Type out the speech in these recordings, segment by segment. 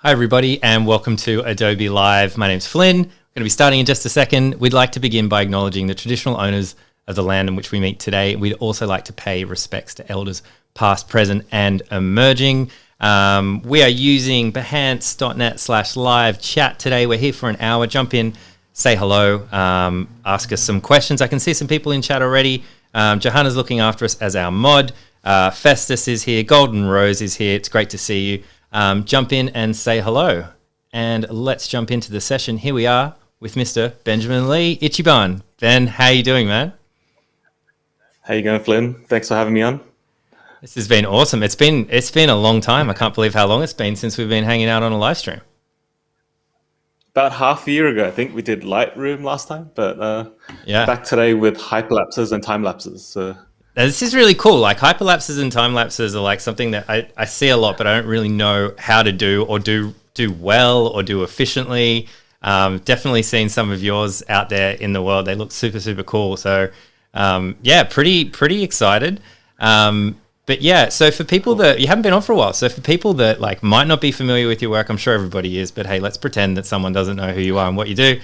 Hi, everybody, and welcome to Adobe Live. My name's Flynn. We're going to be starting in just a second. We'd like to begin by acknowledging the traditional owners of the land in which we meet today. We'd also like to pay respects to elders past, present, and emerging. We are using behance.net/live chat today. We're here for an hour. Jump in, say hello, ask us some questions. I can see some people in chat already. Johanna's looking after us as our mod. Festus is here. Golden Rose is here. It's great to see you. Jump in and say hello. And let's jump into the session. Here we are with Mr. Benjamin Lee, Itchban. Ben, how you doing, man? How you going, Flynn? Thanks for having me on. This has been awesome. It's been a long time. I can't believe how long it's been since we've been hanging out on a live stream. About half a year ago, I think we did Lightroom last time, but back today with Hyperlapses and Time-lapses. So. Now, this is really cool. Like hyperlapses and time-lapses are like something that I see a lot, but I don't really know how to do or do well or do efficiently. Definitely seen some of yours out there in the world. They look super, super cool. So pretty excited. But yeah, so for people that you haven't been on for a while, so for people that like might not be familiar with your work, I'm sure everybody is, but hey, let's pretend that someone doesn't know who you are and what you do.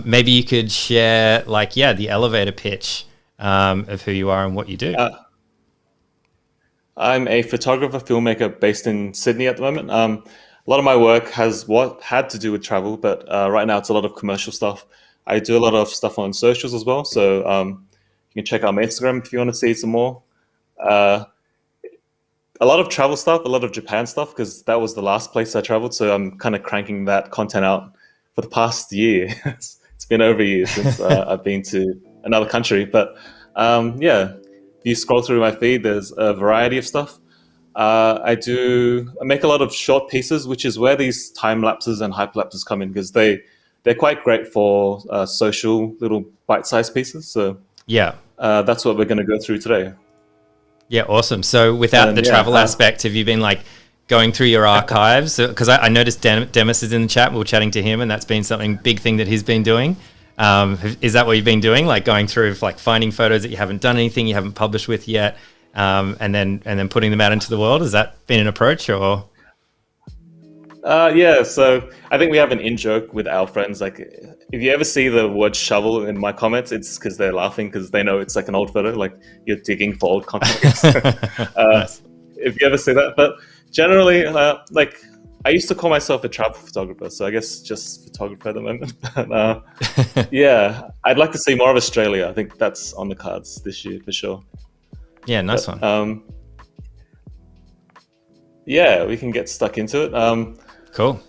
Maybe you could share the elevator pitch of who you are and what you do. I'm a photographer, filmmaker based in Sydney at the moment. A lot of my work had to do with travel, but right now it's a lot of commercial stuff. I do a lot of stuff on socials as well, so you can check out my Instagram if you want to see some more. A lot of travel stuff, a lot of Japan stuff, because that was the last place I traveled, so I'm kind of cranking that content out for the past year. It's been over a year since I've been to another country, but if you scroll through my feed, there's a variety of stuff. I make a lot of short pieces, which is where these time lapses and hyperlapses come in, because they're quite great for social little bite-sized pieces. So that's what we're going to go through today. Yeah, awesome. So without the travel aspect, have you been like going through your archives? Because I noticed Demis is in the chat. We were chatting to him, and that's been something big thing that he's been doing. Is that what you've been doing? Like going through like finding photos that you haven't done anything, you haven't published with yet, and then putting them out into the world? Has that been an approach or? So I think we have an in-joke with our friends. Like if you ever see the word shovel in my comments, it's because they're laughing because they know it's like an old photo, like you're digging for old content. Nice. If you ever see that. But generally, I used to call myself a travel photographer, so I guess just photographer at the moment. But, I'd like to see more of Australia. I think that's on the cards this year for sure. Yeah, nice one. We can get stuck into it. Cool.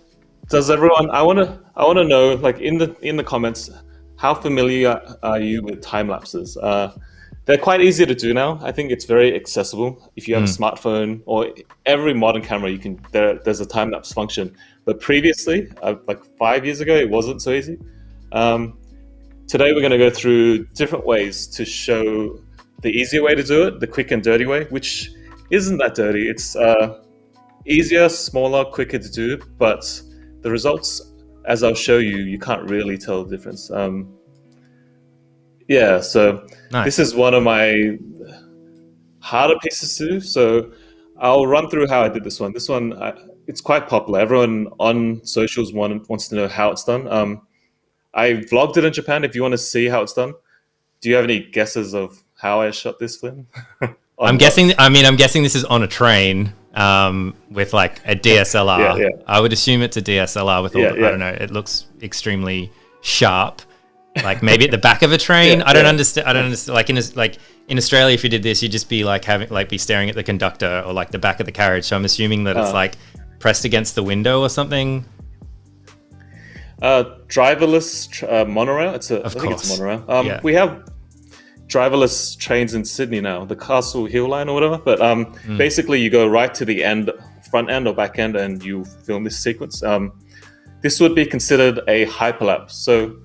Does everyone? I want to know, like in the comments, how familiar are you with time lapses? They're quite easy to do now. I think it's very accessible. If you have a smartphone or every modern camera, there's a time lapse function. But previously, like 5 years ago, it wasn't so easy. Today, we're going to go through different ways to show the easier way to do it, the quick and dirty way, which isn't that dirty. It's easier, smaller, quicker to do, but the results, as I'll show you, you can't really tell the difference. So nice. This is one of my harder pieces to do. So I'll run through how I did this one. This one, it's quite popular. Everyone on socials wants to know how it's done. I vlogged it in Japan. If you want to see how it's done, do you have any guesses of how I shot this, Flynn? I'm guessing this is on a train with like a DSLR. Yeah. I would assume it's a DSLR with all I don't know. It looks extremely sharp. Like maybe at the back of a train. I don't understand. Like in Australia, if you did this, you'd just be like be staring at the conductor or like the back of the carriage. So I'm assuming that it's like pressed against the window or something. Driverless monorail. I think it's a monorail. We have driverless trains in Sydney now, the Castle Hill line or whatever. But basically, you go right to the end, front end or back end, and you film this sequence. This would be considered a hyperlapse. So.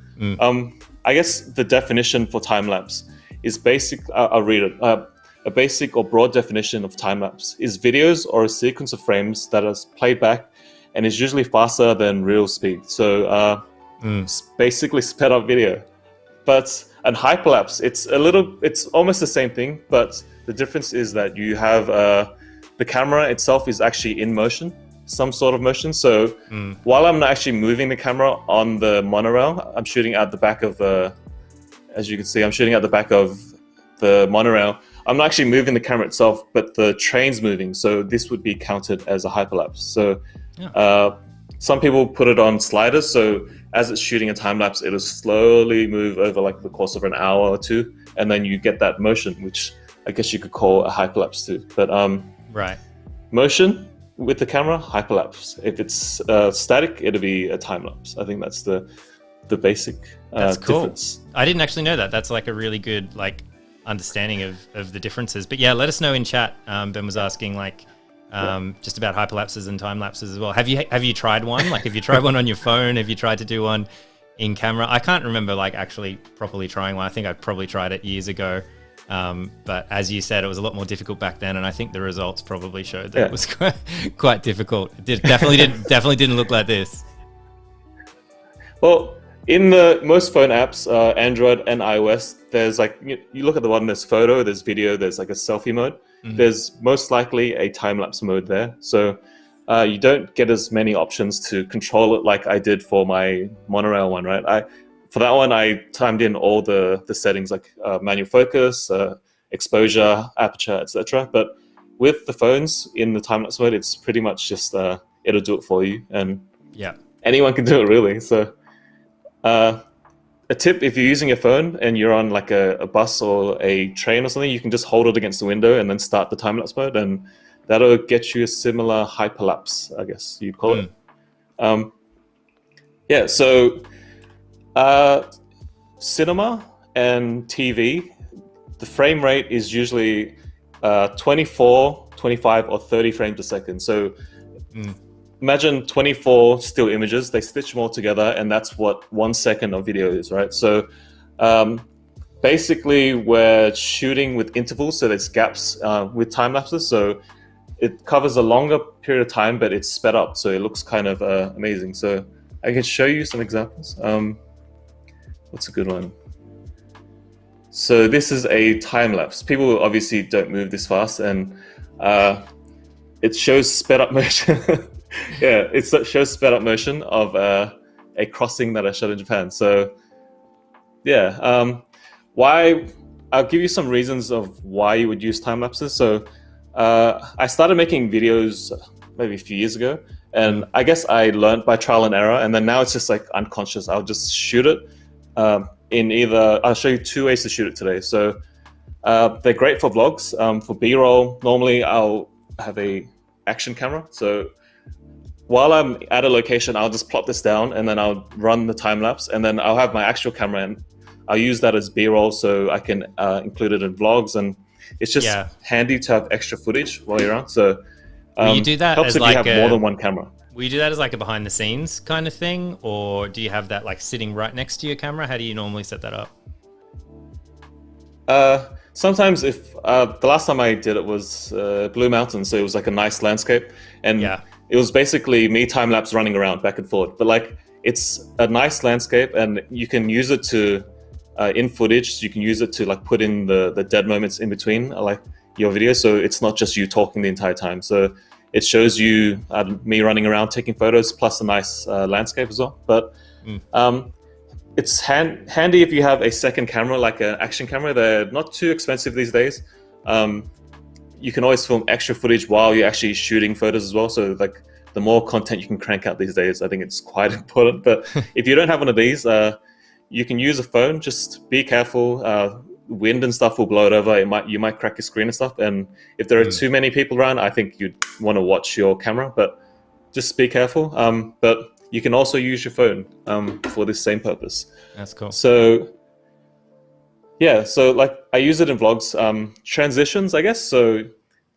I guess the definition for time-lapse is basic. I'll read it. A basic or broad definition of time-lapse is videos or a sequence of frames that is played back and is usually faster than real speed. So basically sped up video. But an hyperlapse, it's almost the same thing, but the difference is that you have the camera itself is actually in motion. some sort of motion. So while I'm not actually moving the camera on the monorail, I'm shooting at the back of the, as you can see, I'm shooting at the back of the monorail. I'm not actually moving the camera itself, but the train's moving. So this would be counted as a hyperlapse. So some people put it on sliders. So as it's shooting a time lapse, it'll slowly move over like the course of an hour or two. And then you get that motion, which I guess you could call a hyperlapse too. But right. Motion with the camera, hyperlapse. If it's static, it'll be a time lapse. I think that's the basic that's cool. difference. I didn't actually know that. That's like a really good like understanding of the differences. But yeah, let us know in chat. Ben was asking like just about hyperlapses and time lapses as well. Have you tried one? Like, have you tried one on your phone? Have you tried to do one in camera? I can't remember like actually properly trying one. I think I probably tried it years ago. But as you said, it was a lot more difficult back then, and I think the results probably showed that it was quite difficult. It definitely didn't look like this. Well, in the most phone apps, Android and iOS, there's like you look at the one, there's photo, there's video, there's like a selfie mode. There's most likely a time-lapse mode there. So you don't get as many options to control it like I did for my monorail one, right? For that one, I timed in all the settings like manual focus, exposure, aperture, etc. But with the phones in the time-lapse mode, it's pretty much just it'll do it for you, and anyone can do it really. So a tip, if you're using your phone and you're on like a bus or a train or something, you can just hold it against the window and then start the time-lapse mode, and that'll get you a similar hyperlapse, I guess you'd call it. So cinema and TV, the frame rate is usually 24, 25, or 30 frames a second. So imagine 24 still images, they stitch them all together, and that's what 1 second of video is, right? So basically we're shooting with intervals, so there's gaps with time lapses. So it covers a longer period of time, but it's sped up, so it looks kind of amazing. So I can show you some examples. What's a good one? So this is a time lapse. People obviously don't move this fast, and it shows sped up motion. It shows sped up motion of a crossing that I shot in Japan. So why? I'll give you some reasons of why you would use time lapses. So I started making videos maybe a few years ago, and I guess I learned by trial and error, and then now it's just like unconscious. I'll just shoot it in either, I'll show you two ways to shoot it today. So they're great for vlogs. For B-roll, normally I'll have a action camera. So while I'm at a location, I'll just plop this down and then I'll run the time lapse, and then I'll have my actual camera and I'll use that as B-roll so I can include it in vlogs, and it's just handy to have extra footage while you're on. So will you do that helps as if like you have more than one camera. Will you do that as like a behind the scenes kind of thing, or do you have that like sitting right next to your camera? How do you normally set that up? Sometimes if the last time I did it was Blue Mountain, so it was like a nice landscape, and it was basically me time lapse running around back and forth. But like it's a nice landscape, and you can use it to in footage. So you can use it to like put in the dead moments in between like your video, so it's not just you talking the entire time. So it shows you me running around taking photos plus a nice landscape as well. But it's handy if you have a second camera, like an action camera. They're not too expensive these days. You can always film extra footage while you're actually shooting photos as well. So like the more content you can crank out these days, I think it's quite important. But if you don't have one of these, you can use a phone. Just be careful. Wind and stuff will blow it over. You might crack your screen and stuff. And if there are too many people around, I think you'd want to watch your camera, but just be careful. But you can also use your phone for this same purpose. That's cool. So so like I use it in vlogs. Transitions, I guess. So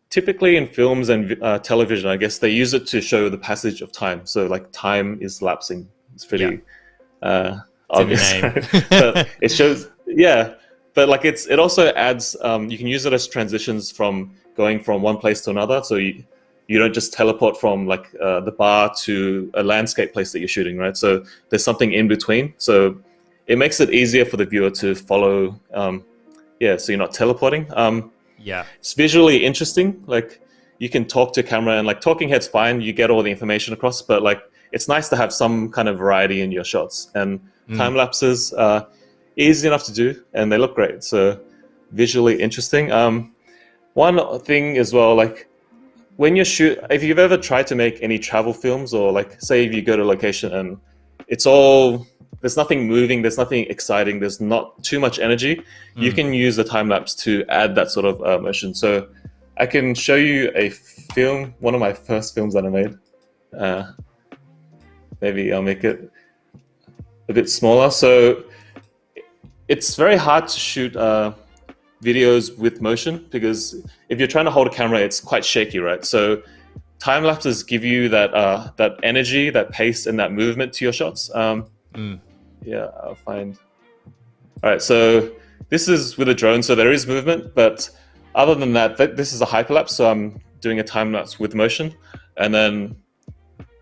typically in films and television, I guess they use it to show the passage of time. So like time is lapsing. It's pretty obvious. In the name. Right? But it shows, but like it also adds, you can use it as transitions from going from one place to another. So you don't just teleport from like the bar to a landscape place that you're shooting, right? So there's something in between. So it makes it easier for the viewer to follow. So you're not teleporting. It's visually interesting. Like you can talk to camera, and like talking head's fine. You get all the information across, but like it's nice to have some kind of variety in your shots. And time lapses are easy enough to do, and they look great. So visually interesting. One thing as well, like when you shoot, if you've ever tried to make any travel films, or like say if you go to a location and it's all, there's nothing moving, there's nothing exciting, there's not too much energy, you can use the time lapse to add that sort of motion. So I can show you a film, one of my first films that I made. Maybe I'll make it a bit smaller. So it's very hard to shoot videos with motion, because if you're trying to hold a camera, it's quite shaky, right? So time lapses give you that that energy, that pace, and that movement to your shots. Yeah, I'll find. All right, so this is with a drone, so there is movement, but other than that, this is a hyperlapse, so I'm doing a time lapse with motion, and then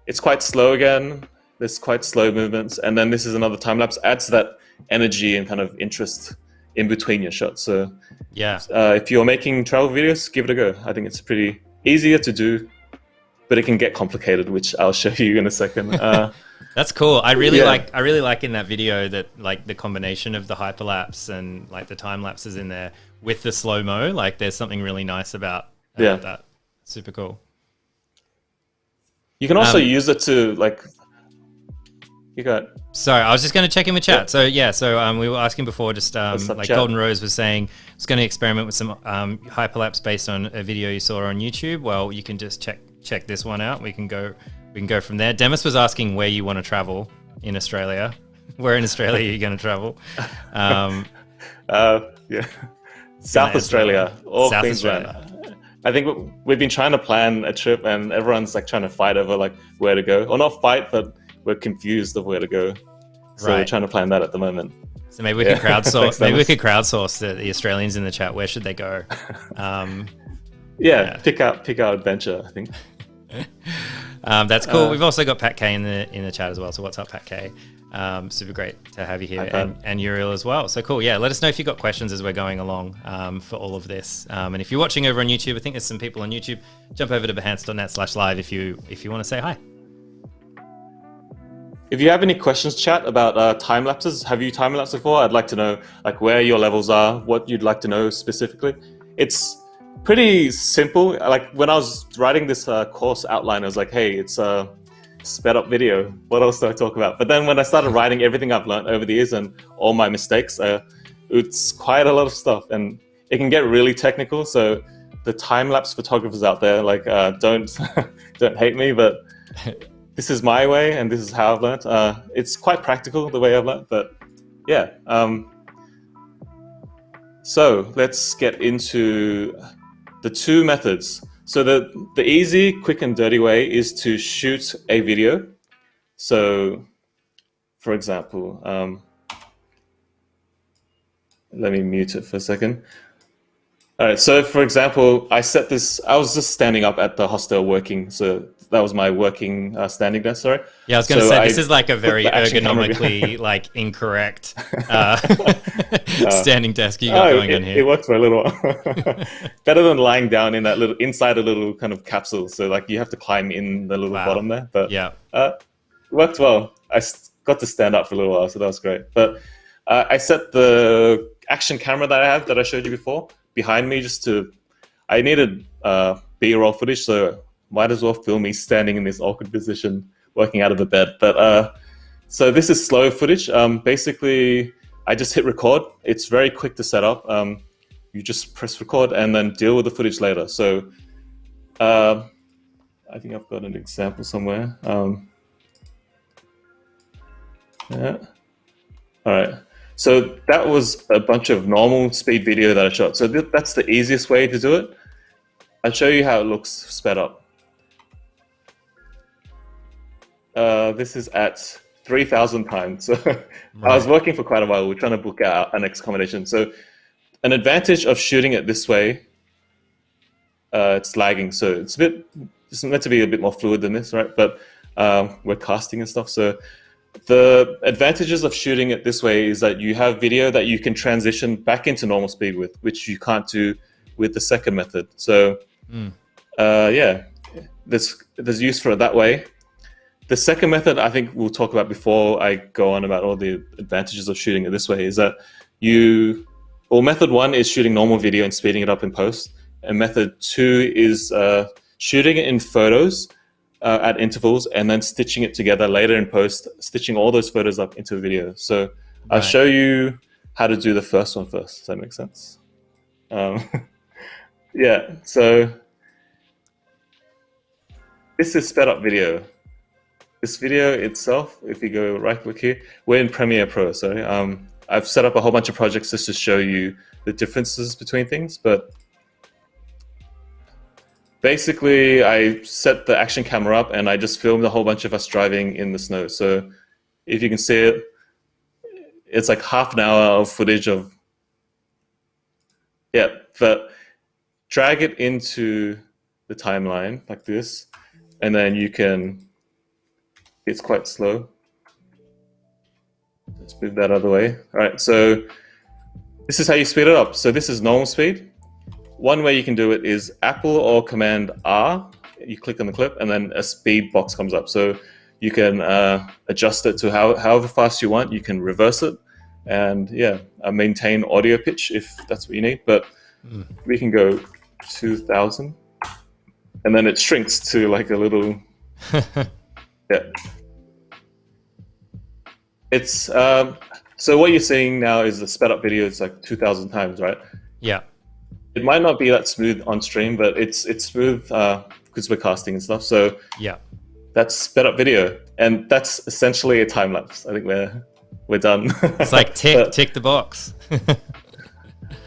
it's quite slow again. There's quite slow movements, and then this is another time lapse. Adds that energy and kind of interest in between your shots. So yeah, if you're making travel videos, give it a go. I think it's pretty easier to do, but it can get complicated, which I'll show you in a second. That's cool. I really like in that video that like the combination of the hyperlapse and like the time lapses in there with the slow mo. Like there's something really nice about that. Super cool. You can also use it to like. You got. Sorry, I was just going to check in with chat. Yep. So we were asking before, just like chat? Golden Rose was saying, I was going to experiment with some hyperlapse based on a video you saw on YouTube. Well, you can just check this one out. We can go from there. Demis was asking where you want to travel in Australia. Where in Australia are you going to travel? Yeah, South Australia or South Queensland. Australia. I think we've been trying to plan a trip, and everyone's like trying to fight over like where to go, or not fight, but we're confused of where to go. So we're trying to plan that at the moment. So maybe we could crowdsource. Maybe we could crowdsource the Australians in the chat. Where should they go? Pick our adventure, I think. That's cool. We've also got Pat K in the chat as well. So what's up, Pat K? Super great to have you here, and Uriel as well. So cool. Yeah, let us know if you've got questions as we're going along for all of this. And if you're watching over on YouTube, I think there's some people on YouTube. Jump over to behance.net/live if you want to say hi. If you have any questions, chat, about time lapses, have you time lapsed before? I'd like to know like where your levels are, what you'd like to know specifically. It's pretty simple. Like when I was writing this course outline, I was like, hey, it's a sped up video. What else do I talk about? But then when I started writing everything I've learned over the years and all my mistakes, it's quite a lot of stuff, and it can get really technical. So the time lapse photographers out there, like don't hate me, but this is my way, and this is how I've learned. It's quite practical the way I've learned, but yeah. So let's get into the two methods. So the easy, quick, and dirty way is to shoot a video. So, for example, let me mute it for a second. All right, so for example, I set this, I was just standing up at the hostel working, so that was my working standing desk, sorry. Yeah, I was going to say, this is like a very ergonomically like incorrect standing desk you got going on here. It worked for a little while. Better than lying down in that little, inside a little kind of capsule, so like you have to climb in the little bottom there, but yeah, it worked well. I got to stand up for a little while, so that was great. But I set the action camera that I have, that I showed you before, behind me I needed B-roll footage, so might as well film me standing in this awkward position, working out of the bed. But so this is slow footage. Basically, I just hit record. It's very quick to set up. You just press record and then deal with the footage later. So I think I've got an example somewhere. Yeah. All right. So that was a bunch of normal speed video that I shot. So that's the easiest way to do it. I'll show you how it looks sped up. This is at 3,000 times. So I was working for quite a while. We're trying to book out our next accommodation. So an advantage of shooting it this way, it's lagging. So it's meant to be a bit more fluid than this, right? But we're casting and stuff. So the advantages of shooting it this way is that you have video that you can transition back into normal speed with, which you can't do with the second method. So Yeah, there's use for it that way. The second method I think we'll talk about before I go on about all the advantages of shooting it this way is that method one is shooting normal video and speeding it up in post. And method two is shooting it in photos at intervals and then stitching it together later in post, stitching all those photos up into a video. So I'll show you how to do the first one first. Does that make sense? Yeah, so this is sped up video. This video itself, if you go right click here, we're in Premiere Pro, sorry. I've set up a whole bunch of projects just to show you the differences between things, but basically I set the action camera up and I just filmed a whole bunch of us driving in the snow. So if you can see it, it's like half an hour of footage of, yeah, but drag it into the timeline like this, and then you can, it's quite slow. Let's move that other way. All right, so this is how you speed it up. So this is normal speed. One way you can do it is Apple or Command R. You click on the clip and then a speed box comes up. So you can adjust it to however fast you want. You can reverse it and yeah, maintain audio pitch if that's what you need. But we can go 2000 and then it shrinks to like a little, yeah. It's so what you're seeing now is the sped up video. It's like 2,000 times, right? Yeah. It might not be that smooth on stream, but it's smooth because we're casting and stuff. So yeah, that's sped up video, and that's essentially a time lapse. I think we're done. It's like tick the box.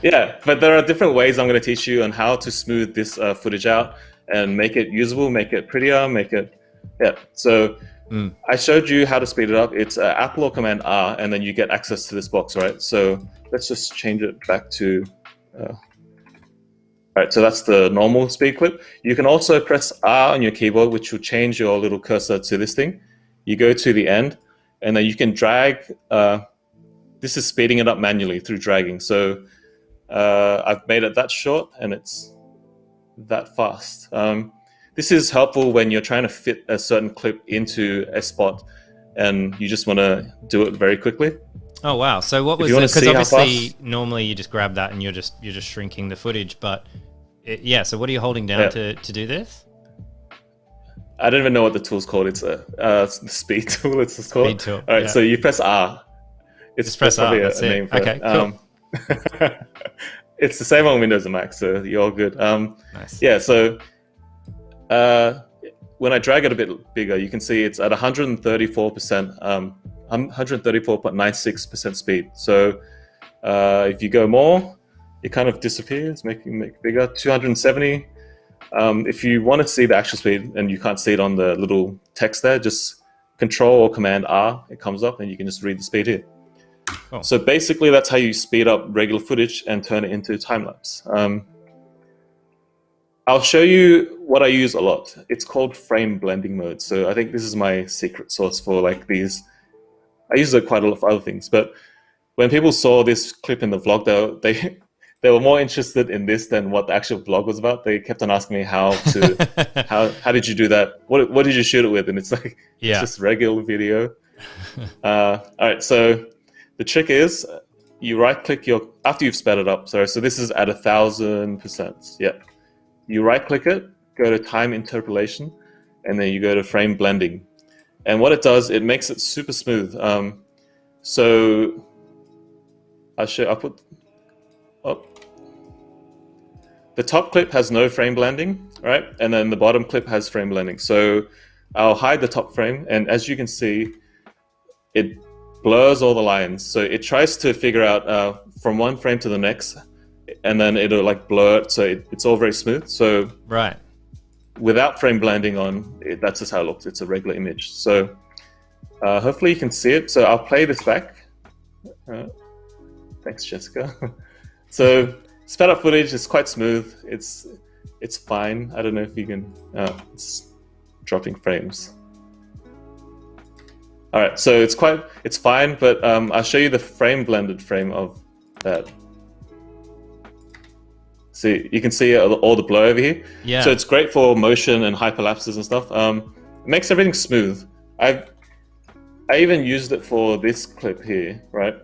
Yeah, but there are different ways I'm going to teach you on how to smooth this footage out and make it usable, make it prettier, make it So. I showed you how to speed it up. It's Apple or Command R, and then you get access to this box, right? So let's just change it back to, all right, so that's the normal speed clip. You can also press R on your keyboard, which will change your little cursor to this thing. You go to the end, and then you can drag. This is speeding it up manually through dragging. So I've made it that short, and it's that fast. This is helpful when you're trying to fit a certain clip into a spot and you just want to do it very quickly. Oh, wow. So what was it? Because obviously normally you just grab that and you're just shrinking the footage, but yeah. So what are you holding down to do this? I don't even know what the tool's called. It's the speed tool. It's just called. Speed tool. All right. So you press R. Just press R. That's a name for it. Cool. It's the same on Windows and Mac, so you're all good. Nice. Yeah. So. When I drag it a bit bigger, you can see it's at 134%, 134.96% speed. So if you go more, it kind of disappears, make it bigger. 270. If you want to see the actual speed and you can't see it on the little text there, just Control or Command R, it comes up and you can just read the speed here. Oh. So basically that's how you speed up regular footage and turn it into time lapse. I'll show you what I use a lot. It's called frame blending mode. So I think this is my secret sauce for like these. I use it quite a lot for other things, but when people saw this clip in the vlog, they were more interested in this than what the actual vlog was about. They kept on asking me how did you do that? What did you shoot it with? And it's like it's just regular video. All right, so the trick is you right click after you've sped it up. Sorry, so this is at 1,000%. Yeah. You right-click it, go to Time Interpolation, and then you go to Frame Blending. And what it does, it makes it super smooth. So I'll put up. The top clip has no frame blending, right? And then the bottom clip has frame blending. So I'll hide the top frame, and as you can see, it blurs all the lines. So it tries to figure out from one frame to the next, and then it'll like blur it, so it's all very smooth. So right, without frame blending on, that's just how it looks. It's a regular image. So hopefully you can see it. So I'll play this back. Thanks, Jessica. So sped up footage is quite smooth. It's fine. I don't know if you can. It's dropping frames. All right, so it's fine, but I'll show you the frame blended frame of that. See, you can see all the blur over here. Yeah. So it's great for motion and hyperlapses and stuff. It makes everything smooth. I even used it for this clip here, right?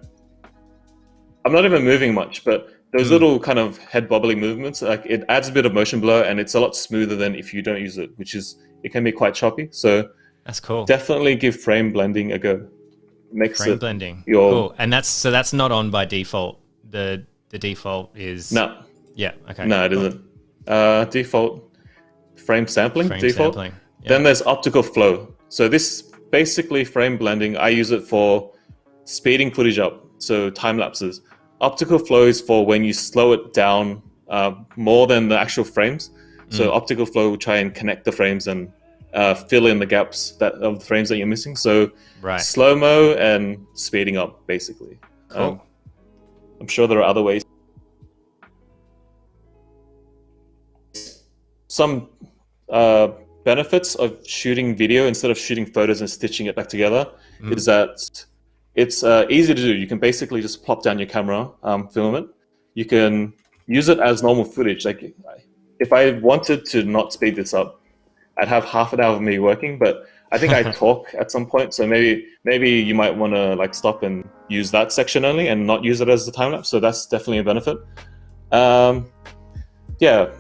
I'm not even moving much, but those little kind of head bobbly movements, like it adds a bit of motion blur, and it's a lot smoother than if you don't use it, it can be quite choppy. So that's cool. Definitely give frame blending a go. Makes frame it blending. Your... Cool. And that's not on by default. The default is no. Yeah. Okay. No, it isn't. Default frame sampling. Default. Sampling. Yeah. Then there's optical flow. So this basically frame blending. I use it for speeding footage up. So time lapses. Optical flow is for when you slow it down more than the actual frames. So optical flow will try and connect the frames and fill in the gaps of the frames that you're missing. So slow-mo and speeding up, basically. Cool. I'm sure there are other ways. Some benefits of shooting video instead of shooting photos and stitching it back together is that it's easy to do. You can basically just plop down your camera, film it. You can use it as normal footage. Like if I wanted to not speed this up, I'd have half an hour of me working, but I think I talk at some point. So maybe you might want to like stop and use that section only and not use it as the time lapse. So that's definitely a benefit. Yeah,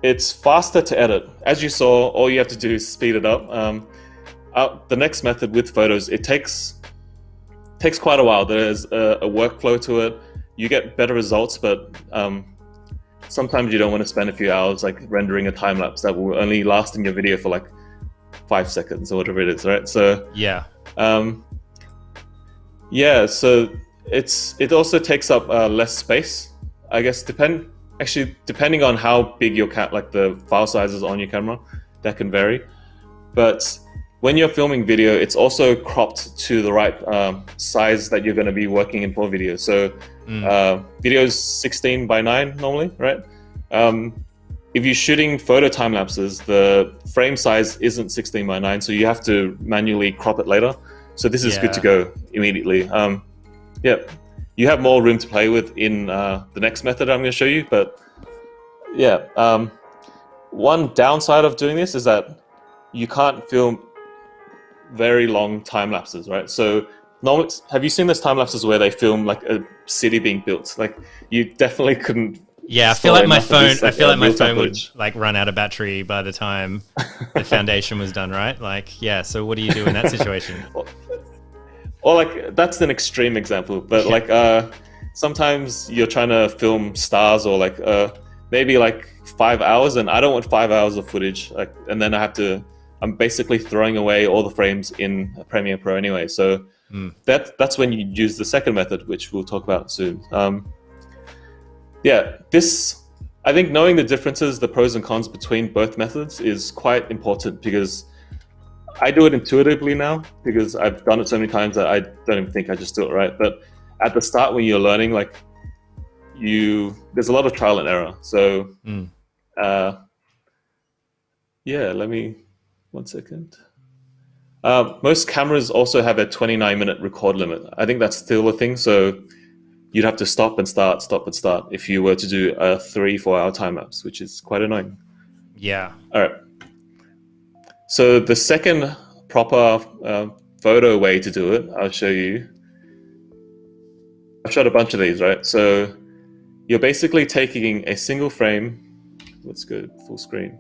it's faster to edit. As you saw, all you have to do is speed it up. The next method with photos, it takes quite a while. There's a workflow to it. You get better results, but sometimes you don't want to spend a few hours like rendering a time lapse that will only last in your video for like 5 seconds or whatever it is, right? So yeah, so it also takes up less space, I guess. Depending on how big your like the file size is on your camera, that can vary. But when you're filming video, it's also cropped to the right size that you're going to be working in for video. So video is 16 by 9 normally, right? If you're shooting photo time lapses, the frame size isn't 16 by 9, so you have to manually crop it later. So this is good to go immediately. Yeah, you have more room to play with in the next method I'm going to show you. But yeah, one downside of doing this is that you can't film very long time lapses, right? So normally, have you seen those time lapses where they film like a city being built? Like you definitely couldn't. Yeah, I feel like my phone would like run out of battery by the time the foundation was done, right? Like, yeah. So what do you do in that situation? Or like that's an extreme example, but like sometimes you're trying to film stars or like maybe like 5 hours, and I don't want 5 hours of footage, like, and then I'm basically throwing away all the frames in Premiere Pro anyway. So that's when you use the second method, which we'll talk about soon. Yeah, I think knowing the differences, the pros and cons between both methods is quite important, because I do it intuitively now because I've done it so many times that I don't even think I just do it right. But at the start when you're learning, like there's a lot of trial and error. So yeah, one second. Most cameras also have a 29-minute record limit. I think that's still a thing. So you'd have to stop and start if you were to do a 3-4 hour time lapse, which is quite annoying. Yeah. All right. So the second proper photo way to do it, I'll show you. I've shot a bunch of these, right? So you're basically taking a single frame. Let's go full screen.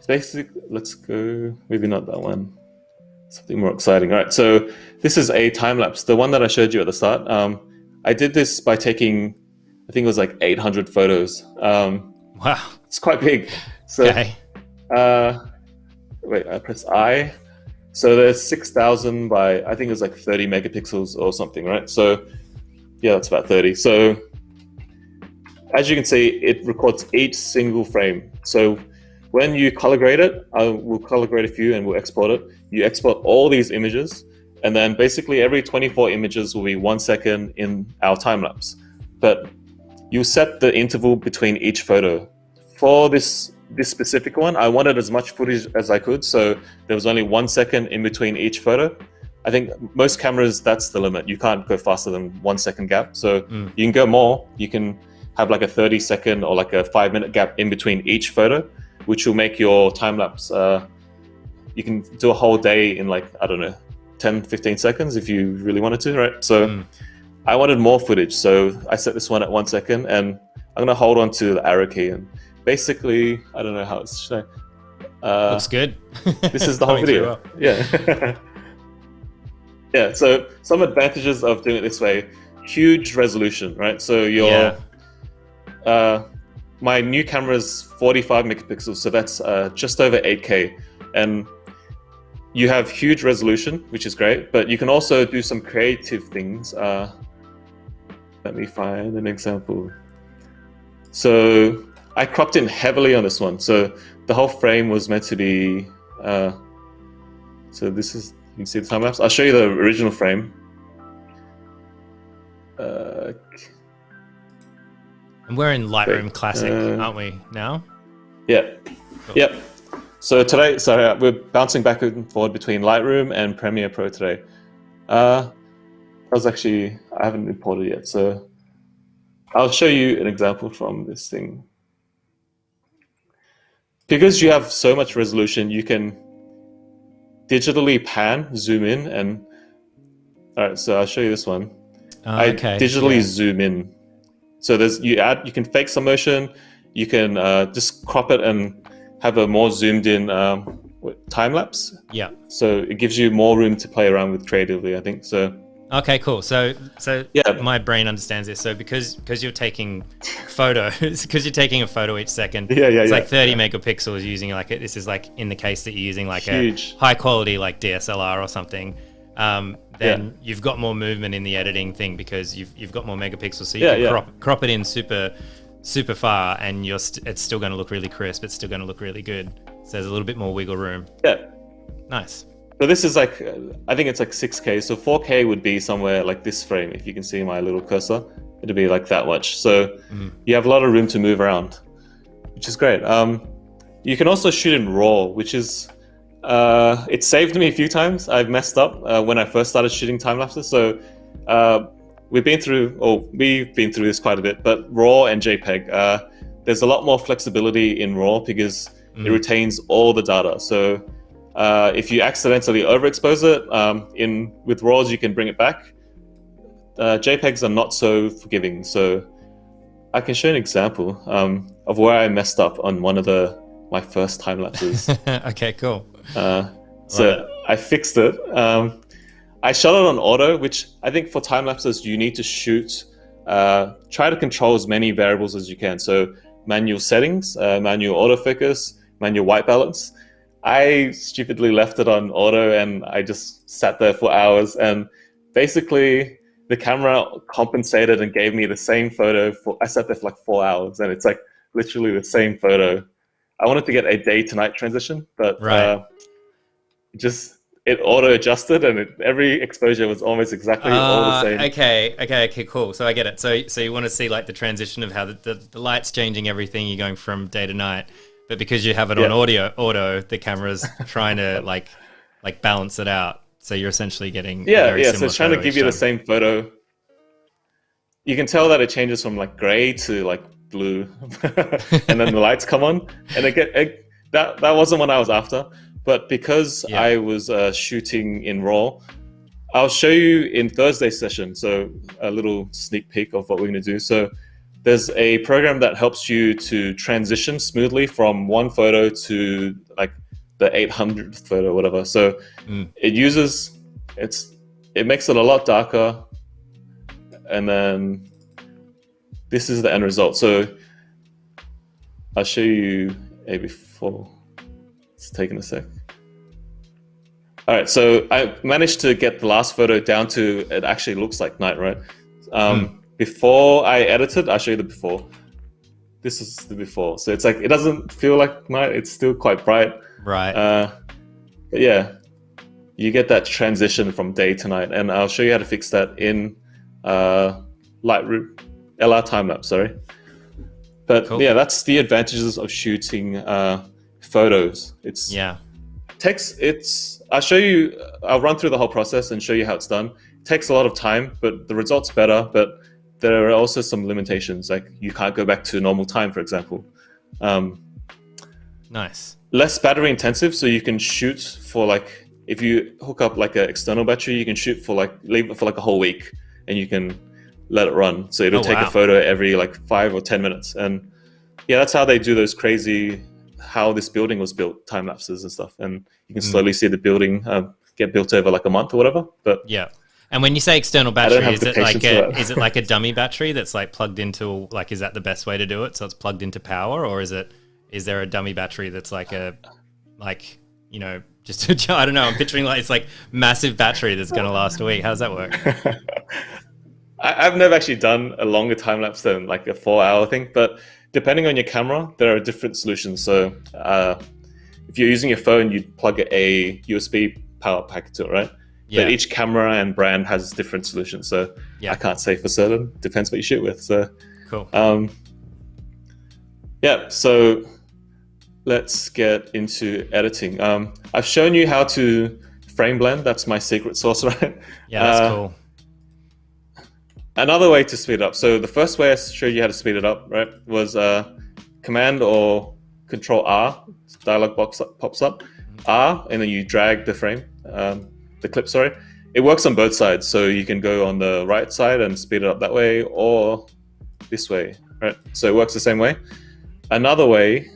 Basically, let's go, maybe not that one. Something more exciting. All right, so this is a time lapse, the one that I showed you at the start. I did this by taking, I think it was like 800 photos. Wow. It's quite big. So, okay. Wait, I press I. So there's 6,000 by, I think it was like 30 megapixels or something, right? So yeah, that's about 30. So as you can see, it records each single frame. So when you color grade it, we'll color grade a few and we'll export it. You export all these images, and then basically every 24 images will be 1 second in our time lapse. But you set the interval between each photo. For this specific one, I wanted as much footage as I could, so there was only 1 second in between each photo. I think most cameras, that's the limit. You can't go faster than 1 second gap. So you can go more. You can have like a 30-second or like a 5-minute gap in between each photo, which will make your time lapse. You can do a whole day in like, I don't know, 10, 15 seconds if you really wanted to, right? So I wanted more footage, so I set this one at 1 second, and I'm gonna hold on to the arrow key, and basically, I don't know how it's shown. Looks good. This is the whole video. Well. Yeah. Yeah, so some advantages of doing it this way: huge resolution, right? So your my new camera is 45 megapixels, so that's just over 8K, and you have huge resolution, which is great, but you can also do some creative things. Let me find an example. So I cropped in heavily on this one. So the whole frame was meant to be, so this is, you can see the time lapse. I'll show you the original frame. And we're in Lightroom Classic, aren't we, now? Yeah. Cool. Yep. So today, sorry, we're bouncing back and forward between Lightroom and Premiere Pro today. I haven't imported yet, so I'll show you an example from this thing. Because you have so much resolution, you can digitally pan, zoom in, and all right, so I'll show you this one. I digitally zoom in. So you can fake some motion, you can just crop it and have a more zoomed in time lapse. Yeah. So it gives you more room to play around with creatively, I think. So okay, cool. So yeah, my brain understands this. So because you're taking photos, because you're taking a photo each second, it's like 30 megapixels using like this is like in the case that you're using like huge, a high quality like DSLR or something. Then you've got more movement in the editing thing because you've got more megapixels, so you can crop it in super far, and it's still going to look really crisp. It's still going to look really good. So there's a little bit more wiggle room. Yeah, nice. So this is like, I think it's like 6K. So 4K would be somewhere like this frame. If you can see my little cursor, it'd be like that much. So you have a lot of room to move around, which is great. You can also shoot in RAW, which is, it saved me a few times. I've messed up when I first started shooting time lapses. So we've been through this quite a bit, but RAW and JPEG, there's a lot more flexibility in RAW because it retains all the data. So if you accidentally overexpose it, with RAWs you can bring it back. JPEGs are not so forgiving. So I can show an example of where I messed up on one of my first time lapses. Okay, cool. So I fixed it. I shot it on auto, which I think for time lapses you need to shoot. Try to control as many variables as you can. So manual settings, manual autofocus, manual white balance. I stupidly left it on auto, and I just sat there for hours. And basically, the camera compensated and gave me the same photo. I sat there for like 4 hours, and it's like literally the same photo. I wanted to get a day to night transition, but it auto adjusted, and every exposure was almost exactly all the same. Okay, cool. So I get it. So you want to see like the transition of how the light's changing everything. You're going from day to night, but because you have it on auto, the camera's trying to like balance it out. So you're essentially getting so it's trying to give you the same photo. You can tell that it changes from like gray to like blue, and then the lights come on, and that wasn't what I was after. But because I was shooting in RAW, I'll show you in Thursday's session. So a little sneak peek of what we're going to do. So there's a program that helps you to transition smoothly from one photo to like the 800th photo, whatever. So it makes it a lot darker, and then this is the end result. So I'll show you a before. It's taking a sec. All right, so I managed to get the last photo down to it actually looks like night, right? Before I edited, I'll show you the before. This is the before. So it's like, it doesn't feel like night. It's still quite bright. Right. But yeah, you get that transition from day to night. And I'll show you how to fix that in Lightroom, LR Timelapse, sorry. But cool. Yeah, that's the advantages of shooting photos. I'll run through the whole process and show you how it's done. It takes a lot of time, but the result's better. But there are also some limitations, like you can't go back to normal time, for example. Nice. Less battery intensive, so you can shoot for like, if you hook up like an external battery, you can shoot for like, leave it for like a whole week, and you can let it run. So it'll take a photo every like 5 or 10 minutes. And yeah, that's how they do those crazy, how this building was built, time lapses and stuff. And you can slowly see the building get built over like a month or whatever. But yeah. And when you say external battery, is it like a dummy battery that's like plugged into, like, is that the best way to do it? So it's plugged into power, or is there a dummy battery that's like just I don't know, I'm picturing like it's like massive battery that's going to last a week. How does that work? I've never actually done a longer time lapse than like a 4-hour thing, but depending on your camera, there are different solutions. So if you're using your phone, you'd plug a USB power pack to it, right? Yeah. But each camera and brand has different solutions. So I can't say for certain. Depends what you shoot with. So cool. Yeah. So let's get into editing. I've shown you how to frame blend. That's my secret sauce, right? Yeah, that's cool. Another way to speed up. So the first way I showed you how to speed it up, right, was Command or Control R. Dialog box pops up. R, and then you drag the frame. The clip, sorry. It works on both sides, so you can go on the right side and speed it up that way, or this way, right? So it works the same way. Another way,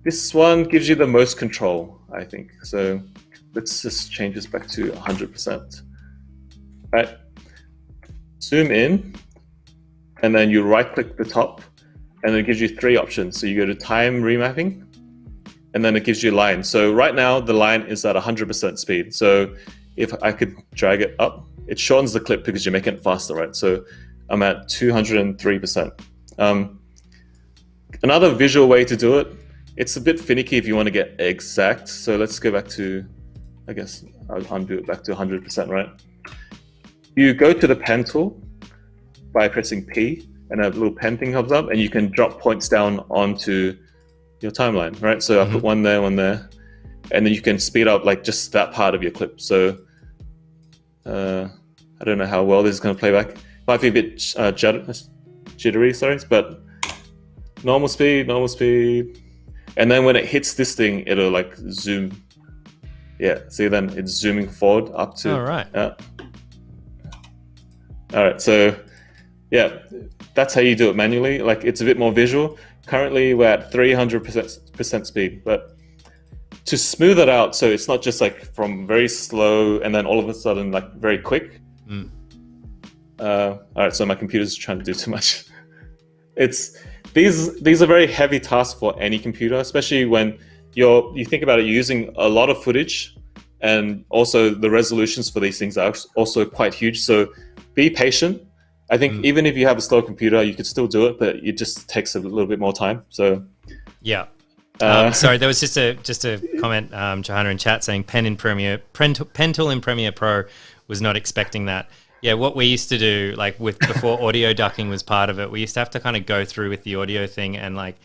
this one gives you the most control, I think. So let's just change this back to 100%. Right? Zoom in, and then you right-click the top, and it gives you 3 options. So you go to time remapping, and then it gives you a line. So right now the line is at 100% speed. So if I could drag it up, it shortens the clip because you're making it faster, right? So I'm at 203%. Another visual way to do it, it's a bit finicky if you want to get exact. So let's go back to, I guess I'll undo it back to 100%, right? You go to the pen tool by pressing P, and a little pen thing comes up, and you can drop points down onto your timeline, right? So I put one there, and then you can speed up like just that part of your clip. So I don't know how well this is going to play back. Might be a bit jittery, sorry, but normal speed, and then when it hits this thing, it'll like zoom. Yeah, see, then it's zooming forward up to. All right. All right, so yeah, that's how you do it manually. Like it's a bit more visual. Currently, we're at 300% speed, but to smooth it out, so it's not just like from very slow and then all of a sudden like very quick. All right, so my computer's trying to do too much. These are very heavy tasks for any computer, especially when you think about it, you're using a lot of footage, and also the resolutions for these things are also quite huge. So be patient. I think even if you have a slow computer, you could still do it, but it just takes a little bit more time. So yeah. Sorry, there was just a comment, Johanna in chat saying pen tool in Premiere Pro, was not expecting that. Yeah, what we used to do, like before audio ducking was part of it, we used to have to kind of go through with the audio thing and like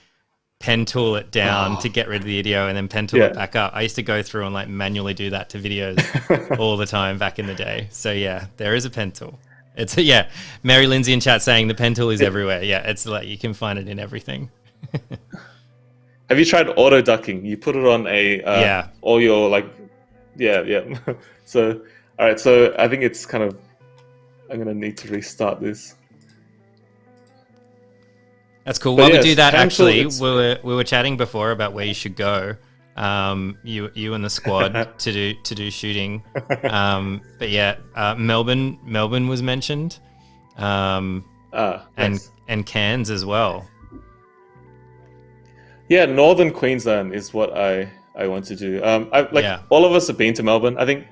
pen tool it down to get rid of the video, and then pen tool it back up. I used to go through and like manually do that to videos all the time back in the day. So yeah, there is a pen tool. It's Mary Lindsay in chat saying the pen tool is everywhere. Yeah, it's like you can find it in everything. Have you tried auto ducking? You put it on all your like, So all right, so I think it's kind of, I'm gonna need to restart this. That's cool. While we do that, actually, we were chatting before about where you should go. You and the squad to do shooting. But yeah, Melbourne was mentioned, and Cairns as well. Yeah, Northern Queensland is what I want to do. All of us have been to Melbourne. I think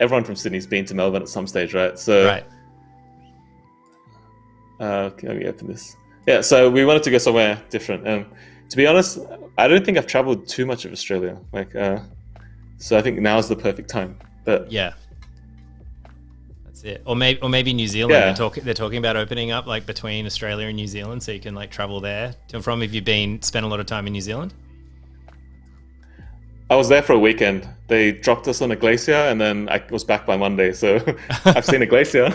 everyone from Sydney's been to Melbourne at some stage, right? So right. Let me open this. Yeah, so we wanted to go somewhere different. To be honest, I don't think I've traveled too much of Australia. So I think now's the perfect time. But yeah, that's it. Or maybe New Zealand. Yeah. They're talking about opening up like between Australia and New Zealand, so you can like travel there to and from. Have you spent a lot of time in New Zealand? I was there for a weekend. They dropped us on a glacier, and then I was back by Monday. So I've seen a glacier.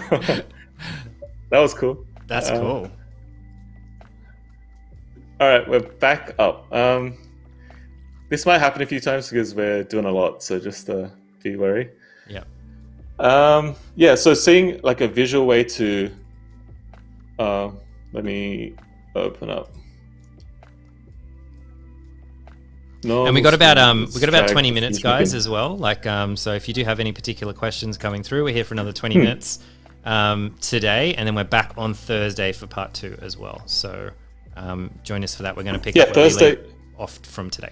That was cool. That's cool. All right, we're back up. This might happen a few times because we're doing a lot, so just be wary. Yeah. Yeah, so seeing like a visual way to let me open up. No, and we got about 20 minutes, guys, as well. Like, so if you do have any particular questions coming through, we're here for another 20 minutes today, and then we're back on Thursday for part 2 as well. So join us for that. We're going to pick up Thursday off from today.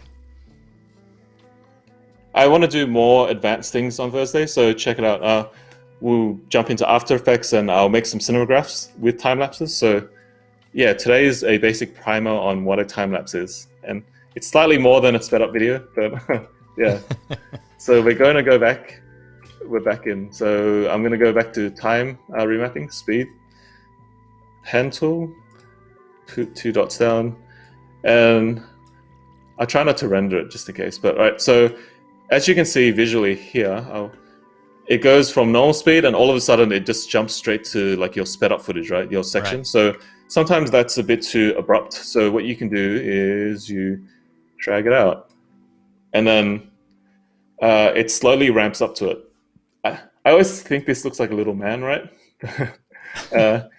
I want to do more advanced things on Thursday, so check it out. We'll jump into After Effects and I'll make some cinemagraphs with time lapses. So yeah, today is a basic primer on what a time lapse is. And it's slightly more than a sped up video, but yeah. So we're going to go back. We're back in. So I'm going to go back to time remapping, speed, pen tool, put 2 dots down, and I'll try not to render it just in case. But all right, so as you can see visually here, it goes from normal speed and all of a sudden it just jumps straight to like your sped up footage, right? Your section. Right. So sometimes that's a bit too abrupt. So what you can do is you drag it out and then it slowly ramps up to it. I always think this looks like a little man, right? Can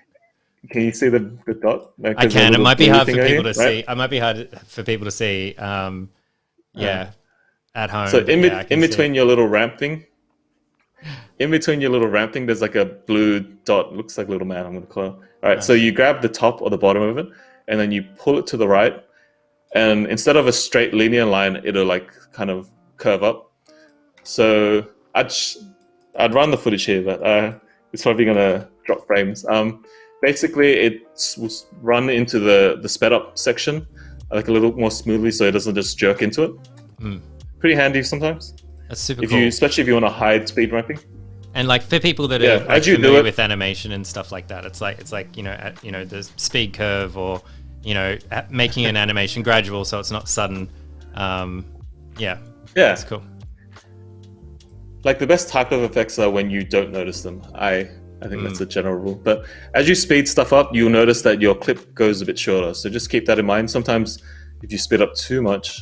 you see the dot? I can. It might be hard for people to see. It might be hard for people to see. Yeah. At home. So in between your little ramp thing, there's like a blue dot. Looks like a little man, I'm going to call it. All right, so you grab the top or the bottom of it, and then you pull it to the right. And instead of a straight linear line, it'll like kind of curve up. So I'd run the footage here, but it's probably going to drop frames. Basically, it will run into the sped up section like a little more smoothly so it doesn't just jerk into it. Pretty handy sometimes. That's super cool. Especially if you want to hide speed ramping. And like for people that are like familiar with animation and stuff like that, it's like the speed curve or making an animation gradual so it's not sudden. Yeah, that's cool. Like the best type of effects are when you don't notice them. I think that's a general rule. But as you speed stuff up, you'll notice that your clip goes a bit shorter. So just keep that in mind. Sometimes if you speed up too much,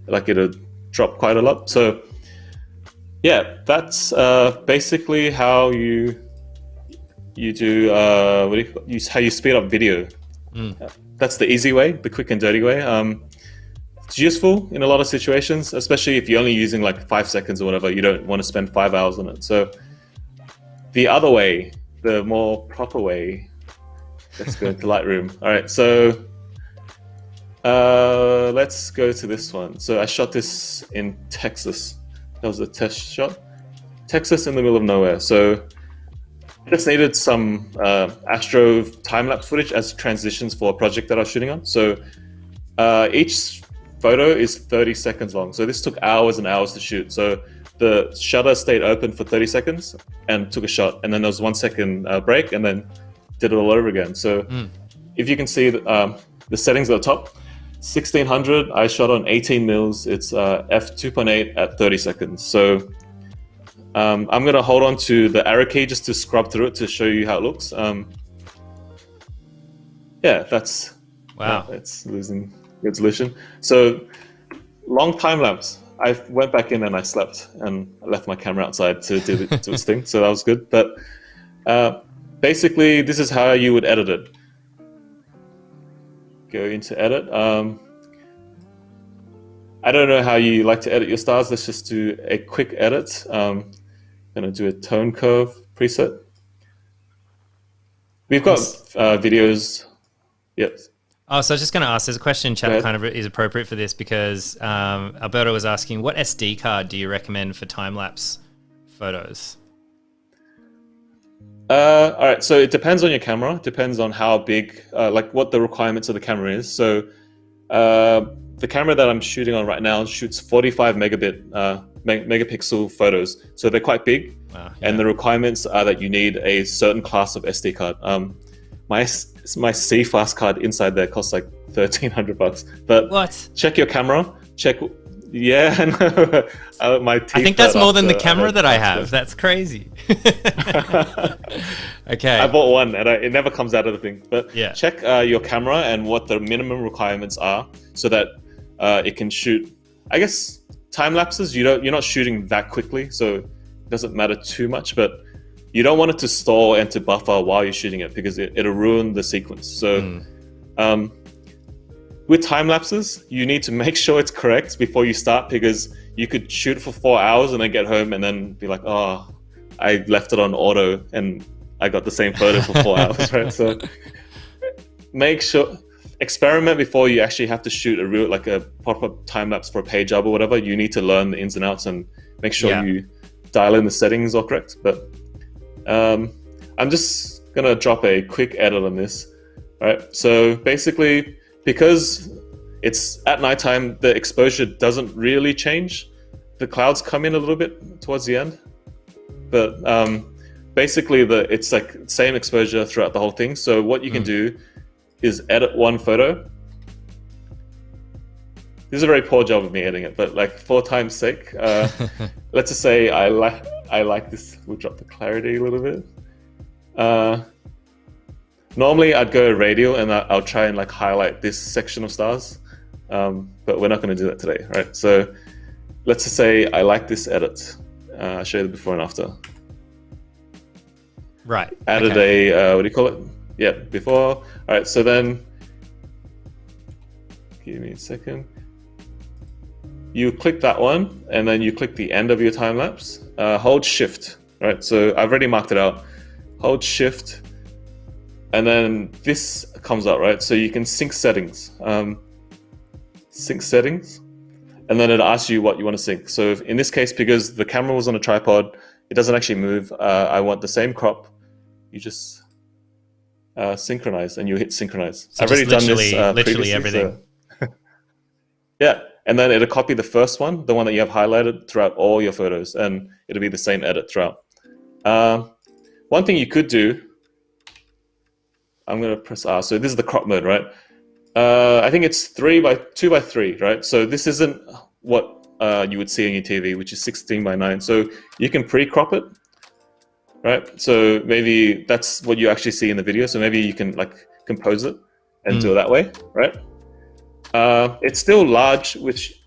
like it'll drop quite a lot. So yeah, that's basically how you do how you speed up video. That's the easy way, the quick and dirty way. It's useful in a lot of situations, especially if you're only using like 5 seconds or whatever. You don't want to spend 5 hours on it. So the other way, the more proper way, let's go to Lightroom. All right, so let's go to this one. So I shot this in Texas. That was a test shot. Texas in the middle of nowhere. So just needed some astro time-lapse footage as transitions for a project that I was shooting on. So each photo is 30 seconds long. So this took hours and hours to shoot. So the shutter stayed open for 30 seconds and took a shot. And then there was 1 second break and then did it all over again. So if you can see the settings at the top, 1600, I shot on 18 mils. It's f2.8 at 30 seconds. So I'm going to hold on to the arrow key just to scrub through it to show you how it looks. Yeah, that's... Wow. It's losing resolution. So long time lapse. I went back in and I slept and I left my camera outside to do its thing. So that was good. But basically, this is how you would edit it. Go into edit. I don't know how you like to edit your stars. Let's just do a quick edit. I'm going to do a tone curve preset. We've got videos. Yep. Oh, so I was just going to ask, there's a question in chat that kind of is appropriate for this because Alberto was asking, what SD card do you recommend for time-lapse photos? All right, so it depends on your camera. It depends on how big, like what the requirements of the camera is. So the camera that I'm shooting on right now shoots 45 megapixel photos. So they're quite big. Wow, yeah. And the requirements are that you need a certain class of SD card. My C-Fast card inside there costs like $1,300. But what? Check your camera. Check Yeah, no, my teeth I think that's hurt more than the after I camera had that I that, have. so. That's crazy. I Okay. bought one, and it never comes out of the thing. But Yeah. check your camera and what the minimum requirements are, so that it can shoot. I guess time lapses. You're not shooting that quickly, so it doesn't matter too much. But you don't want it to stall and to buffer while you're shooting it, because it'll ruin the sequence. So with time lapses, you need to make sure it's correct before you start, because you could shoot for 4 hours and then get home and then be like, oh, I left it on auto and I got the same photo for 4 hours, right? So make sure, experiment before you actually have to shoot like a proper time lapse for a page up or whatever. You need to learn the ins and outs and make sure you dial in the settings all correct. But I'm just gonna drop a quick edit on this, right? So basically, because it's at nighttime, the exposure doesn't really change. The clouds come in a little bit towards the end, but basically it's like same exposure throughout the whole thing. So what you can do is edit one photo. This is a very poor job of me editing it, but like for time's sake, let's just say I like this. We'll drop the clarity a little bit. Normally I'd go radial and I'll try and like highlight this section of stars, but we're not going to do that today, right? So let's just say I like this edit. I'll show you the before and after. Right. Added a what do you call it? Yeah, before. All right. So then, give me a second. You click that one, and then you click the end of your time lapse. Hold Shift. Right. So I've already marked it out. Hold Shift, and then this comes up, right? So you can sync settings. Sync settings, and then it asks you what you want to sync. So in this case, because the camera was on a tripod, it doesn't actually move. I want the same crop. You just synchronize, and you hit synchronize. So I've already done this literally everything. So yeah, and then it'll copy the first one, the one that you have highlighted throughout all your photos, and it'll be the same edit throughout. One thing you could do, I'm going to press R. So this is the crop mode, right? I think it's 2:3, right? So this isn't what you would see on your TV, which is 16:9. So you can pre-crop it, right? So maybe that's what you actually see in the video. So maybe you can like compose it and do it that way, right? It's still large, which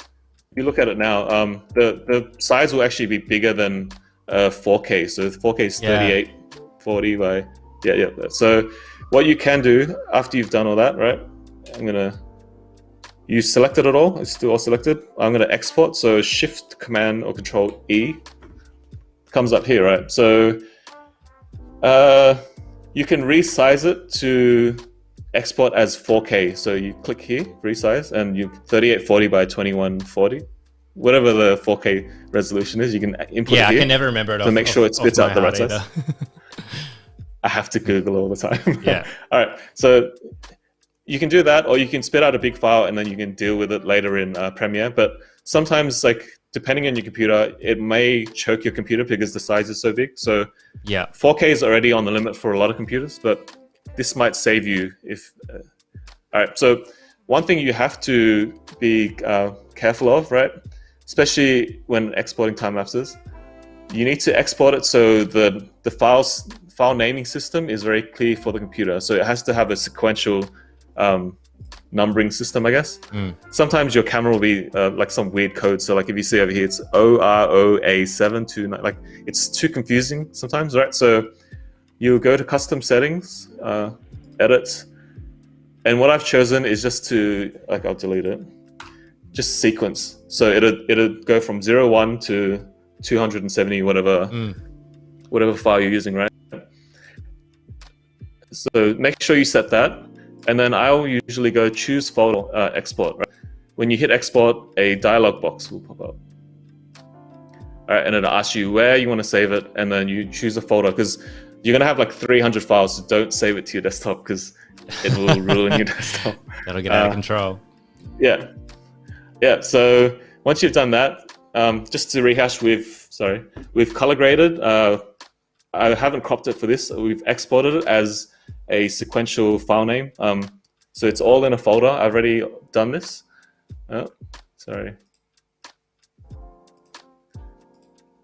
if you look at it now, the size will actually be bigger than 4K. So 4K is 3840 by yeah. So what you can do after you've done all that, right? You selected it all. It's still all selected. I'm gonna export. So Shift, Command, or Control E comes up here, right? So you can resize it to export as 4K. So you click here, resize, and you 3840 by 2140, whatever the 4K resolution is. You can input it here. I can never remember it. To make sure it spits out the right size. I have to Google all the time. Yeah. All right. So you can do that, or you can spit out a big file and then you can deal with it later in Premiere. But sometimes, like depending on your computer, it may choke your computer because the size is so big. So 4K is already on the limit for a lot of computers, but this might save you if. All right. So one thing you have to be careful of, right? Especially when exporting time lapses, you need to export it so the file naming system is very clear for the computer. So it has to have a sequential numbering system, I guess. Sometimes your camera will be like some weird code. So like if you see over here, it's OROA729. Like it's too confusing sometimes, right? So you go to custom settings, edit, and what I've chosen is just to I'll delete it. Just sequence. So it'll go from 01 to 270, whatever file you're using, right? So make sure you set that, and then I'll usually go choose folder, export. Right? When you hit export, a dialog box will pop up. All right, and it'll ask you where you want to save it, and then you choose a folder because you're gonna have like 300 files. So don't save it to your desktop because it will ruin your desktop. That'll get out of control. Yeah. So once you've done that, just to rehash, we've color graded. I haven't cropped it for this. We've exported it as a sequential file name. So it's all in a folder. I've already done this. Oh, sorry.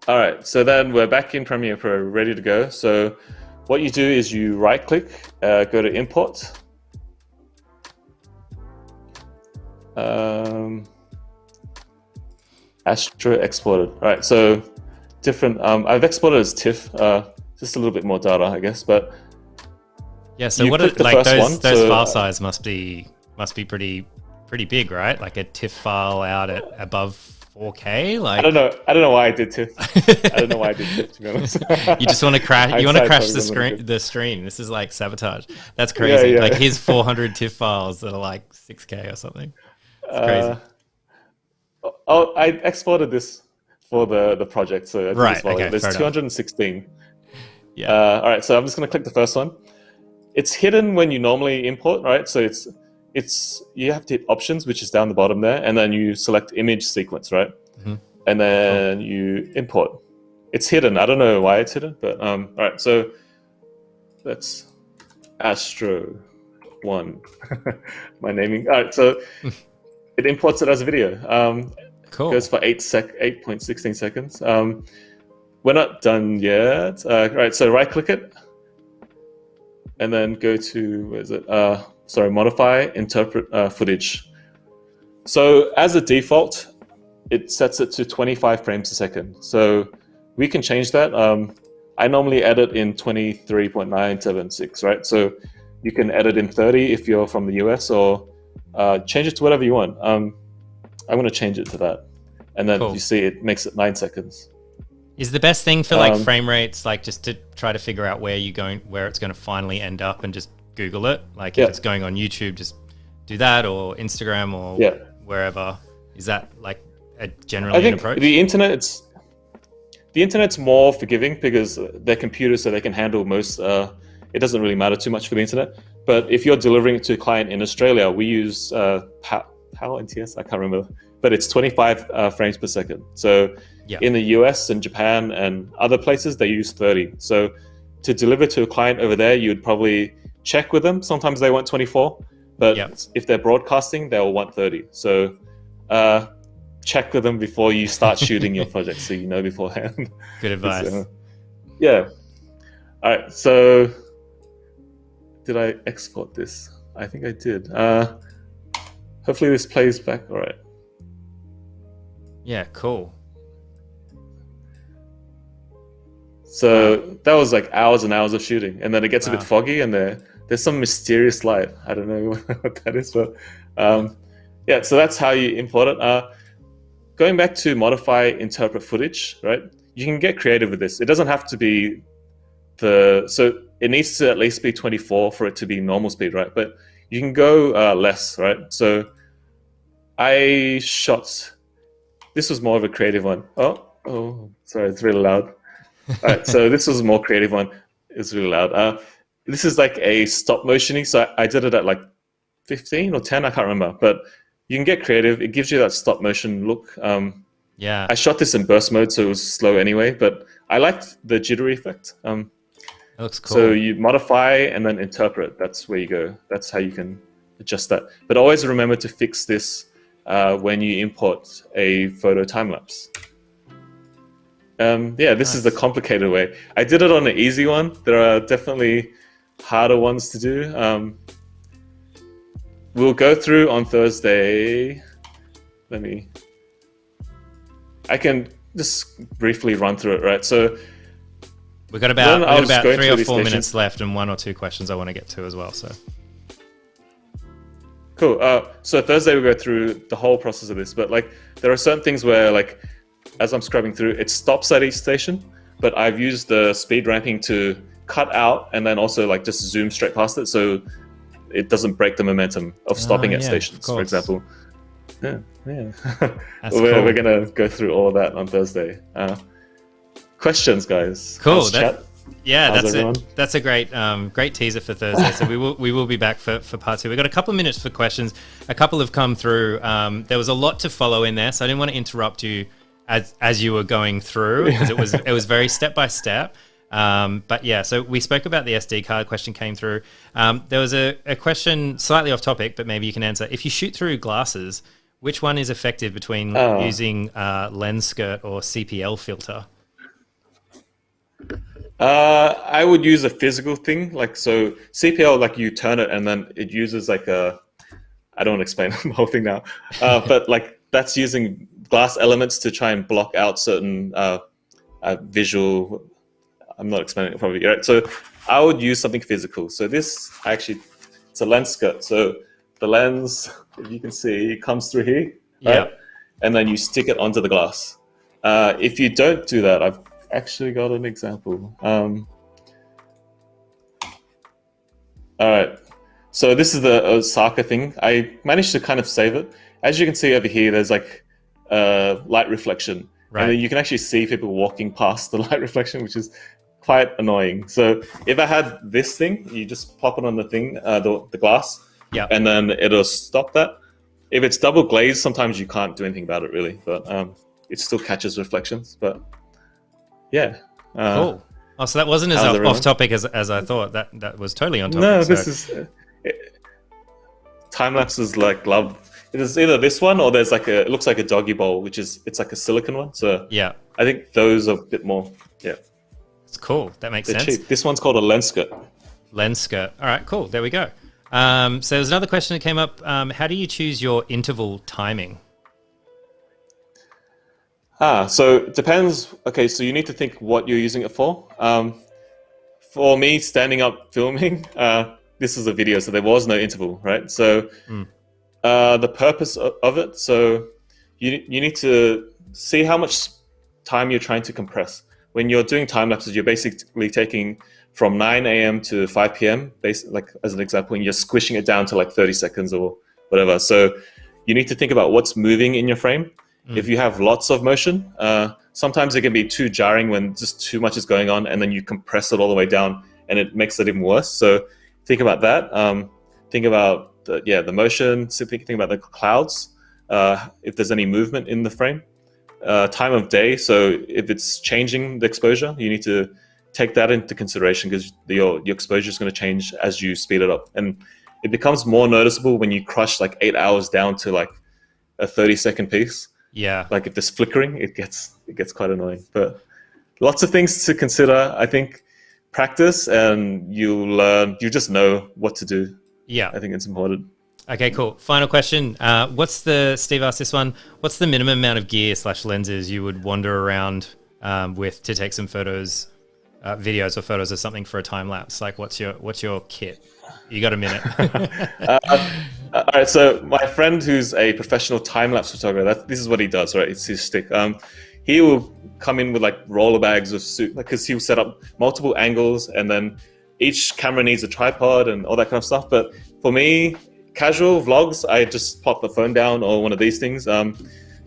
All right, so then we're back in Premiere Pro, ready to go. So what you do is you right-click, go to Import. Astro exported. All right, so different. I've exported as TIFF, just a little bit more data, I guess. But yeah, so what are, like those file size must be pretty big, right? Like a TIFF file out at above 4K. Like I don't know why I did TIFF. I don't know why I did TIFF, to be honest. You just want to crash. You want to crash the stream. This is like sabotage. That's crazy. Yeah. Like here's 400 TIFF files that are like 6K or something. It's crazy. I exported this for the project, so I did this while there's 216. Yeah. All right, so I'm just going to click the first one. It's hidden when you normally import, right? So it's you have to hit options, which is down the bottom there, and then you select image sequence, right? Mm-hmm. And then you import. It's hidden. I don't know why it's hidden, but all right. So that's Astro 1. My naming. All right, so it imports it as a video. Cool. Goes for 8.16 seconds. We're not done yet. Right, so right-click it, and then go to where is it? Modify, interpret footage. So as a default, it sets it to 25 frames a second. So we can change that. I normally edit in 23.976, right? So you can edit in 30 if you're from the US, or change it to whatever you want. I'm going to change it to that. And then you see it makes it 9 seconds. Is the best thing for like frame rates, like just to try to figure out where it's going to finally end up, and just Google it? Like if it's going on YouTube, just do that, or Instagram, or wherever. Is that like a generally an approach? The internet's more forgiving because they're computers, so they can handle most. It doesn't really matter too much for the internet. But if you're delivering it to a client in Australia, we use PAL NTS. I can't remember, but it's 25 frames per second. So in the US and Japan and other places, they use 30. So to deliver to a client over there, you'd probably check with them. Sometimes they want 24, but if they're broadcasting, they'll want 30. So check with them before you start shooting your project, so you know beforehand. Good advice. Yeah. All right. So did I export this? I think I did. Hopefully this plays back. All right. Yeah, cool. So that was like hours and hours of shooting, and then it gets a bit foggy, and there's some mysterious light. I don't know what that is, but yeah. So that's how you import it. Going back to modify, interpret footage, right? You can get creative with this. It doesn't have to be so it needs to at least be 24 for it to be normal speed, right? But you can go less, right? So I shot. This was more of a creative one. Oh, sorry, it's really loud. All right, so this was a more creative one. It's really loud. This is like a stop motioning. So I did it at like 15 or 10, I can't remember. But you can get creative. It gives you that stop motion look. Yeah. I shot this in burst mode, so it was slow anyway. But I liked the jittery effect. That looks cool. So you modify and then interpret. That's where you go. That's how you can adjust that. But always remember to fix this when you import a photo time lapse. This is the complicated way. I did it on an easy one. There are definitely harder ones to do. We'll go through on Thursday. I can just briefly run through it, right? So we've got about 3 or 4 minutes left, and 1 or 2 questions I want to get to as well. So cool. So Thursday we'll go through the whole process of this, but like there are certain things where like as I'm scrubbing through, it stops at each station, but I've used the speed ramping to cut out and then also like just zoom straight past it, so it doesn't break the momentum of stopping at stations, for example. Yeah. We're gonna go through all of that on Thursday. Questions, guys? Cool. That's a great teaser for Thursday. So we will be back for part 2. We've got a couple of minutes for questions. A couple have come through. There was a lot to follow in there, so I didn't want to interrupt you as you were going through, because it was very step by step. But yeah, so we spoke about the SD card. Question came through. There was a question slightly off topic, but maybe you can answer. If you shoot through glasses, which one is effective between using lens skirt or CPL filter? I would use a physical thing, like so CPL, like you turn it and then it uses like a. I don't want to explain the whole thing now, but like that's using glass elements to try and block out certain visual. I'm not explaining it probably right. So I would use something physical. So this actually, it's a lens skirt. So the lens, if you can see, it comes through here, Yeah. right? And then you stick it onto the glass. If you don't do that, I've actually got an example. All right. So this is the Osaka thing. I managed to kind of save it. As you can see over here, there's like light reflection. Right. And then you can actually see people walking past the light reflection, which is quite annoying. So if I had this thing, you just pop it on the thing, the glass, Yeah. and then it'll stop that. If it's double glazed, sometimes you can't do anything about it really, but it still catches reflections. But yeah. Cool. Oh, so that wasn't as off topic as I thought. That was totally on topic. No, this is time lapses like love. It's either this one or there's like it looks like a doggy bowl, it's like a silicon one. So yeah, I think those are a bit more. Yeah, it's cool. That makes they're sense. cheap. This one's called a lens skirt. Lens skirt. All right, cool. There we go. So there's another question that came up. How do you choose your interval timing? So it depends. Okay, so you need to think what you're using it for. For me, standing up filming, this is a video, so there was no interval, right? So the purpose of it, so you need to see how much time you're trying to compress. When you're doing time lapses, you're basically taking from 9 a.m. to 5 p.m. Like as an example, and you're squishing it down to like 30 seconds or whatever. So you need to think about what's moving in your frame. If you have lots of motion, sometimes it can be too jarring when just too much is going on, and then you compress it all the way down, and it makes it even worse. So think about that. Think about the motion. Think about the clouds. If there's any movement in the frame, time of day. So if it's changing the exposure, you need to take that into consideration because your exposure is going to change as you speed it up, and it becomes more noticeable when you crush like 8 hours down to like a 30-second piece. Yeah. Like if there's flickering, it gets quite annoying. But lots of things to consider. I think practice and you just know what to do. Yeah. I think it's important. Okay, cool. Final question. Steve asked this one. What's the minimum amount of gear / lenses you would wander around with to take some photos, videos or photos of something for a time lapse? Like what's your kit? You got a minute. All right, so my friend who's a professional time-lapse photographer, this is what he does, right? It's his stick. He will come in with like roller bags of suit, because he'll set up multiple angles, and then each camera needs a tripod and all that kind of stuff. But for me, casual vlogs, I just pop the phone down or one of these things.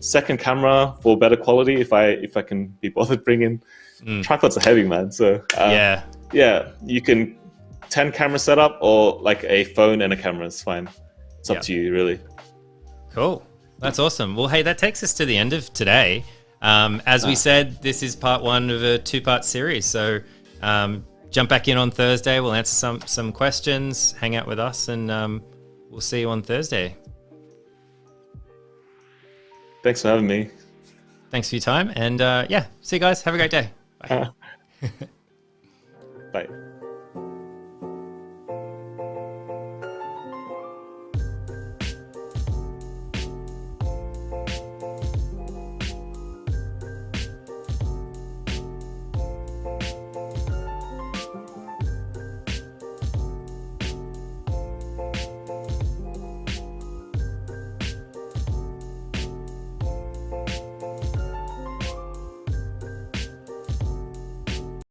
Second camera for better quality, if I can be bothered bringing. Tripods are heavy, man. So yeah, you can 10 camera setup or like a phone and a camera is fine. It's up to you, really. Cool. That's awesome. Well, hey, that takes us to the end of today. As we said, this is part 1 of a 2-part series. So jump back in on Thursday. We'll answer some questions, hang out with us, and we'll see you on Thursday. Thanks for having me. Thanks for your time. And see you guys. Have a great day. Bye. Bye.